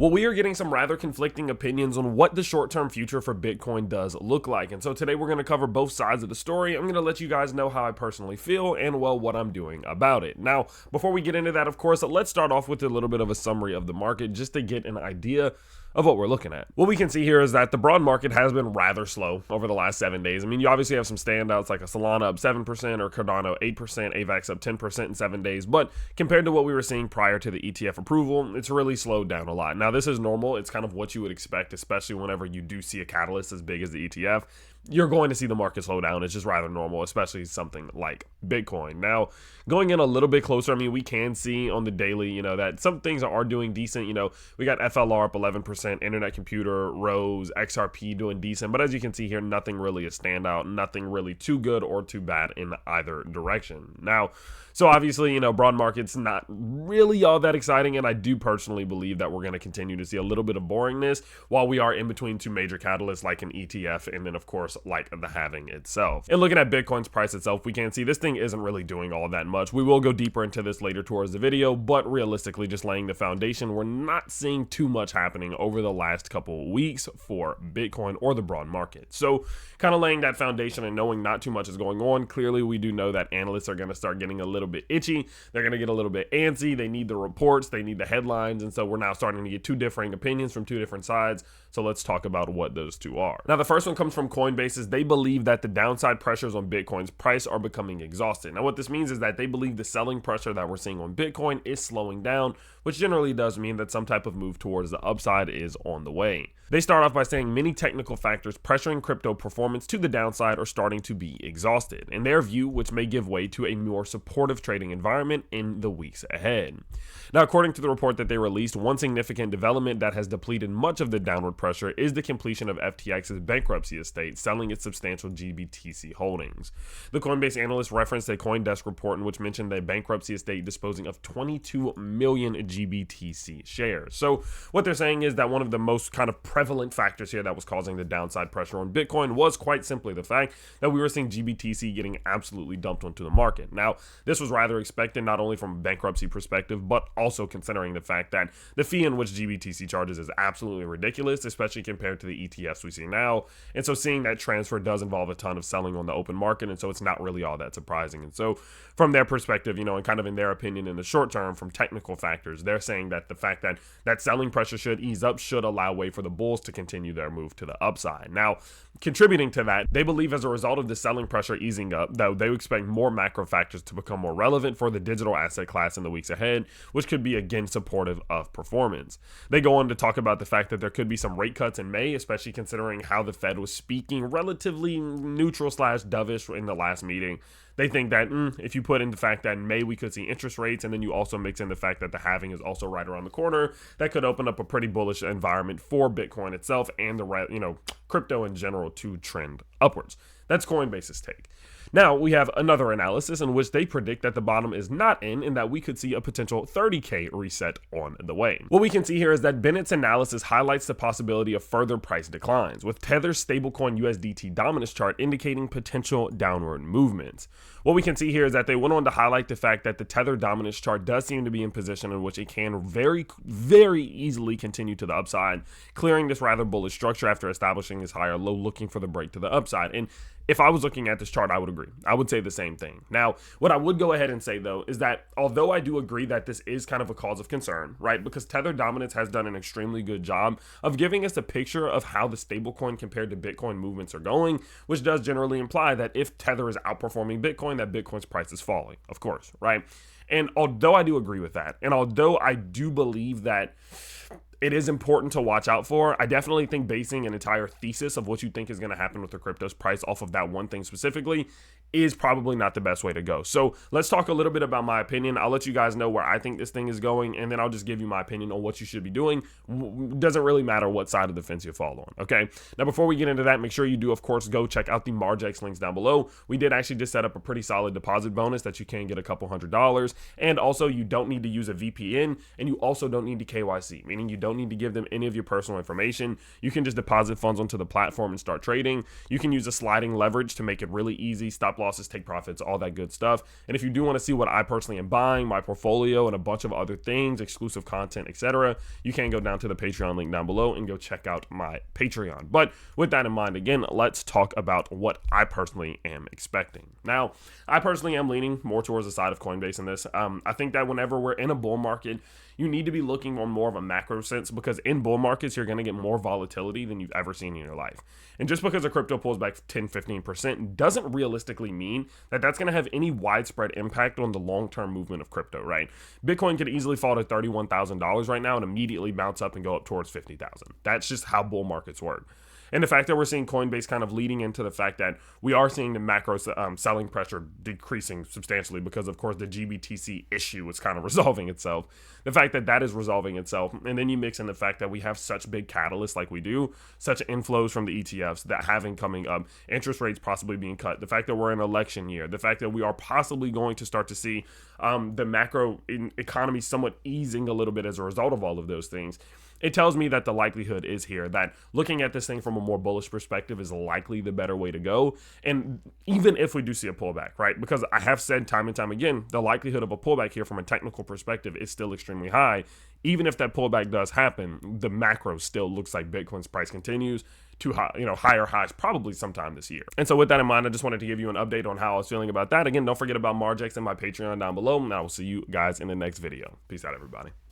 Well, we are getting some rather conflicting opinions on what the short-term future for Bitcoin does look like. And so today we're going to cover both sides of the story. I'm going to let you guys know how I personally feel and, well, what I'm doing about it. Now, before we get into that, of course, let's start off with a little bit of a summary of the market just to get an idea of what we're looking at. What we can see here is that the broad market has been rather slow over the last 7 days. I mean, you obviously have some standouts like a Solana up 7% or Cardano 8%, AVAX up 10% in 7 days. But compared to what we were seeing prior to the ETF approval, it's really slowed down a lot. Now, this is normal. It's kind of what you would expect, especially whenever you do see a catalyst as big as the ETF. You're going to see the market slow down. It's just rather normal, especially something like Bitcoin. Now, going in a little bit closer, I mean, we can see on the daily, that some things are doing decent. We got FLR up 11%, Internet Computer, Rose, XRP doing decent. But as you can see here, nothing really a standout, nothing really too good or too bad in either direction. Now, so obviously, broad market's not really all that exciting, and I do personally believe that we're going to continue to see a little bit of boringness while we are in between two major catalysts like an ETF and then, of course, like the halving itself. And looking at Bitcoin's price itself, we can see this thing isn't really doing all that much. We will go deeper into this later towards the video, but realistically, just laying the foundation, we're not seeing too much happening over the last couple of weeks for Bitcoin or the broad market. So kind of laying that foundation and knowing not too much is going on, clearly we do know that analysts are going to start getting a little bit itchy. They're going to get a little bit antsy. They need the reports. They need the headlines. And so we're now starting to get two differing opinions from two different sides. So let's talk about what those two are. Now, the first one comes from Coinbase. They believe that the downside pressures on Bitcoin's price are becoming exhausted. Now, what this means is that they believe the selling pressure that we're seeing on Bitcoin is slowing down, which generally does mean that some type of move towards the upside is on the way. They start off by saying many technical factors pressuring crypto performance to the downside are starting to be exhausted, in their view, which may give way to a more supportive trading environment in the weeks ahead. Now, according to the report that they released, one significant development that has depleted much of the downward pressure is the completion of FTX's bankruptcy estate, selling its substantial GBTC holdings. The Coinbase analyst referenced a CoinDesk report in which mentioned the bankruptcy estate disposing of 22 million GBTC shares. So what they're saying is that one of the most kind of prevalent factors here that was causing the downside pressure on Bitcoin was quite simply the fact that we were seeing GBTC getting absolutely dumped onto the market. Now, this was rather expected, not only from a bankruptcy perspective, but also considering the fact that the fee in which GBTC charges is absolutely ridiculous, especially compared to the ETFs we see now. And so seeing that transfer does involve a ton of selling on the open market, and so it's not really all that surprising. And so from their perspective, and kind of in their opinion in the short term, from technical factors, they're saying that the fact that that selling pressure should ease up should allow way for the bulls to continue their move to the upside. Now, contributing to that, they believe as a result of the selling pressure easing up, though they expect more macro factors to become more relevant for the digital asset class in the weeks ahead, which could be again supportive of performance. They go on to talk about the fact that there could be some rate cuts in May, especially considering how the Fed was speaking relatively neutral / dovish in the last meeting. They think that if you put in the fact that in May we could see interest rates, and then you also mix in the fact that the halving is also right around the corner, that could open up a pretty bullish environment for Bitcoin itself and the crypto in general to trend upwards. That's Coinbase's take. Now, we have another analysis in which they predict that the bottom is not in and that we could see a potential 30K reset on the way. What we can see here is that Bennett's analysis highlights the possibility of further price declines, with Tether's stablecoin USDT dominance chart indicating potential downward movements. What we can see here is that they went on to highlight the fact that the Tether dominance chart does seem to be in position in which it can very, very easily continue to the upside, clearing this rather bullish structure after establishing this higher low, looking for the break to the upside. And if I was looking at this chart, I would agree. I would say the same thing. Now, what I would go ahead and say, though, is that although I do agree that this is kind of a cause of concern, right? Because Tether dominance has done an extremely good job of giving us a picture of how the stablecoin compared to Bitcoin movements are going, which does generally imply that if Tether is outperforming Bitcoin, that Bitcoin's price is falling, of course, right? And although I do agree with that, and although I do believe that it is important to watch out for, I definitely think basing an entire thesis of what you think is going to happen with the crypto's price off of that one thing specifically is probably not the best way to go. So let's talk a little bit about my opinion. I'll let you guys know where I think this thing is going, and then I'll just give you my opinion on what you should be doing. Doesn't really matter what side of the fence you fall on, okay? Now, before we get into that, make sure you do, of course, go check out the Margex links down below. We did actually just set up a pretty solid deposit bonus that you can get a couple $100. And also, you don't need to use a VPN, and you also don't need to KYC, meaning you don't need to give them any of your personal information. You can just deposit funds onto the platform and start trading. You can use a sliding leverage to make it really easy, stop losses, take profits, all that good stuff. And if you do want to see what I personally am buying, my portfolio, and a bunch of other things, exclusive content, etc., you can go down to the Patreon link down below and go check out my Patreon. But with that in mind, again, let's talk about what I personally am expecting. Now, I personally am leaning more towards the side of Coinbase in this. I think that whenever we're in a bull market, you need to be looking on more of a macro sense, because in bull markets, you're going to get more volatility than you've ever seen in your life. And just because a crypto pulls back 10, 15% doesn't realistically mean that that's going to have any widespread impact on the long-term movement of crypto, right? Bitcoin could easily fall to $31,000 right now and immediately bounce up and go up towards 50,000. That's just how bull markets work. And the fact that we're seeing Coinbase kind of leading into the fact that we are seeing the macro selling pressure decreasing substantially, because, of course, the GBTC issue is kind of resolving itself. The fact that that is resolving itself, and then you mix in the fact that we have such big catalysts like we do, such inflows from the ETFs that having coming up, interest rates possibly being cut, the fact that we're in an election year, the fact that we are possibly going to start to see the macro economy somewhat easing a little bit as a result of all of those things. It tells me that the likelihood is here that looking at this thing from a more bullish perspective is likely the better way to go. And even if we do see a pullback, right? Because I have said time and time again, the likelihood of a pullback here from a technical perspective is still extremely high. Even if that pullback does happen, the macro still looks like Bitcoin's price continues to higher highs probably sometime this year. And so with that in mind, I just wanted to give you an update on how I was feeling about that. Again, don't forget about Margex and my Patreon down below, and I will see you guys in the next video. Peace out, everybody.